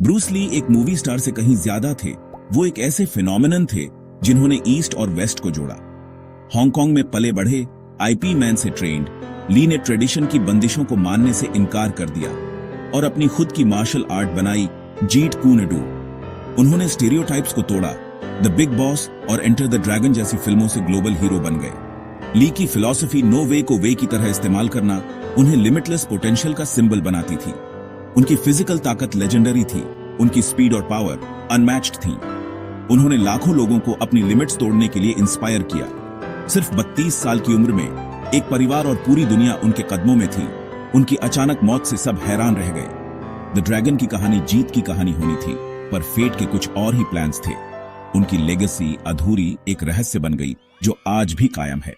Bruce Lee एक movie star से कहीं ज्यादा थे। वो एक ऐसे फिनोमिनन थे जिन्होंने ईस्ट और वेस्ट को जोड़ा। हांगकांग में पले बढ़े, आईपी मैन से ट्रेंड, ली ने ट्रेडिशन की बंदिशों को मानने से इनकार कर दिया और अपनी खुद की मार्शल आर्ट बनाई, जीट कून डू। उन्होंने स्टीरियोटाइप्स को तोड़ा, द बिग बॉस और एंटर द ड्रैगन जैसी फिल्मों से ग्लोबल हीरो बन गए। ली की फिलॉसफी नो वे को वे की तरह इस्तेमाल करना उन्हें लिमिटलेस पोटेंशियल का सिंबल बनाती थी। उनकी फिजिकल ताकत लेजेंडरी थी, उनकी स्पीड और पावर अनमैच्ड थी। उन्होंने लाखों लोगों को अपनी लिमिट्स तोड़ने के लिए इंस्पायर किया। सिर्फ 32 साल की उम्र में एक परिवार और पूरी दुनिया उनके कदमों में थी। उनकी अचानक मौत से सब हैरान रह गए। द ड्रैगन की कहानी जीत की कहानी होनी थी, पर फेट के कुछ और ही प्लान्स थे। उनकी लेगेसी अधूरी एक रहस्य बन गई जो आज भी कायम है।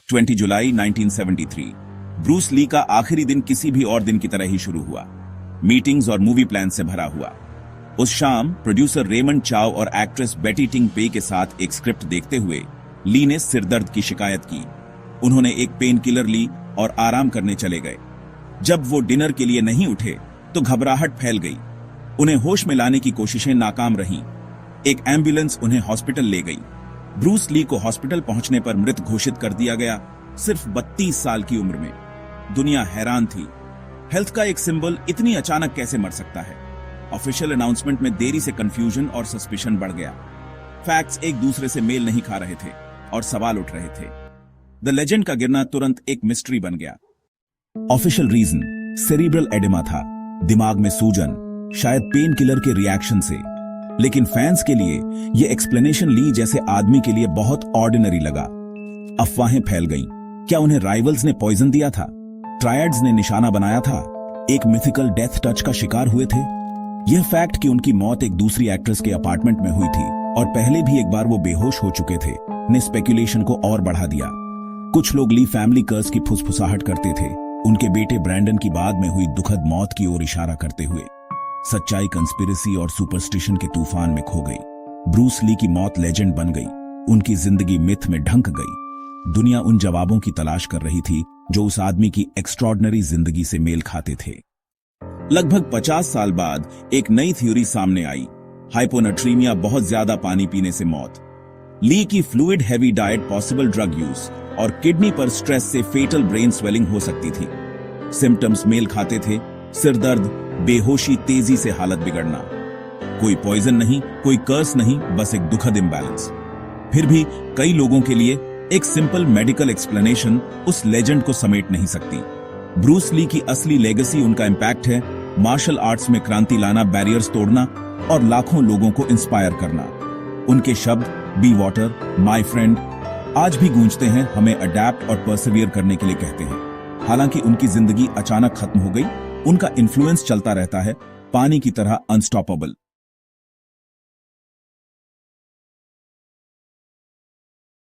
20 जुलाई 1973 ब्रूस ली का आखिरी दिन किसी भी और दिन की तरह ही शुरू हुआ, मीटिंग्स और मूवी प्लान से भरा हुआ। उस शाम प्रोड्यूसर रेमंड चाओ और एक्ट्रेस बेटी टिंग पे के साथ एक स्क्रिप्ट देखते हुए ली ने सिरदर्द की शिकायत की। उन्होंने एक पेन किलर ली और आराम करने चले गए। जब वो डिनर के लिए नहीं उठे तो घबराहट फैल गई। उन्हें होश में लाने की कोशिशें नाकाम रहीं। एक एम्बुलेंस उन्हें हॉस्पिटल ले गई। ब्रूस ली को हॉस्पिटल पहुंचने पर मृत घोषित कर दिया गया, सिर्फ 32 साल की उम्र में। दुनिया हैरान थी। हेल्थ का एक सिंबल इतनी अचानक कैसे मर सकता है? ऑफिशियल अनाउंसमेंट में देरी से कंफ्यूजन और सस्पिशन बढ़ गया। फैक्ट्स एक दूसरे से मेल नहीं खा रहे थे और सवाल उठ रहे थे। द लेजेंड का गिरना तुरंत एक मिस्ट्री बन गया। ऑफिशियल रीजन सेरिब्रल एडेमा था, दिमाग में सूजन, शायद पेन किलर के रिएक्शन से। लेकिन फैंस के लिए यह एक्सप्लेनेशन ली जैसे आदमी के लिए बहुत ऑर्डिनरी लगा। अफवाहें फैल गईं। क्या उन्हें राइवल्स ने पॉइजन दिया था? ट्रायड्स ने निशाना बनाया था? एक मिथिकल डेथ टच का शिकार हुए थे? यह फैक्ट कि उनकी मौत एक दूसरी एक्ट्रेस के अपार्टमेंट में हुई थी और पहले भी एक बार वो बेहोश हो चुके थे, ने स्पेकुलेशन को और बढ़ा दिया। कुछ लोग ली फैमिली कर्स की फुसफुसाहट करते थे, उनके बेटे ब्रैंडन की बाद में हुई दुखद मौत की ओर इशारा करते हुए। सच्चाई कंस्पिरेसी और सुपरस्टिशन के तूफान में खो गई। ब्रूस ली की मौत लेजेंड बन गई, उनकी जिंदगी मिथ में ढंक गई। दुनिया उन जवाबों की तलाश कर रही थी जो उस आदमी की एक्स्ट्रॉर्डिनरी जिंदगी से मेल खाते थे। लगभग 50 साल बाद एक नई थ्योरी सामने आई, हाइपोनेट्रीमिया, बहुत ज्यादा पानी पीने से मौत। ली की fluid heavy diet, possible drug use और किडनी पर स्ट्रेस से फेटल ब्रेन स्वेलिंग हो सकती थी। सिम्टम्स मेल खाते थे, सिरदर्द, बेहोशी, तेजी से हालत बिगड़ना। कोई पॉइजन नहीं, कोई कर्स नहीं, बस एक दुखद इम्बैलेंस। फिर भी कई लोगों के लिए एक सिंपल मेडिकल एक्सप्लेनेशन उस लेजेंड को समेट नहीं सकती। ब्रूस ली की असली लेगेसी उनका इंपैक्ट है, मार्शल आर्ट्स में क्रांति लाना, बैरियर्स तोड़ना और लाखों लोगों को इंस्पायर करना। उनके शब्द बी वाटर, माय फ्रेंड आज भी गूंजते हैं, हमें अडैप्ट और परसिवियर करने के लिए कहते हैं। हालांकि उनकी जिंदगी अचानक खत्म हो गई, उनका इन्फ्लुएंस चलता रहता है, पानी की तरह अनस्टॉपेबल।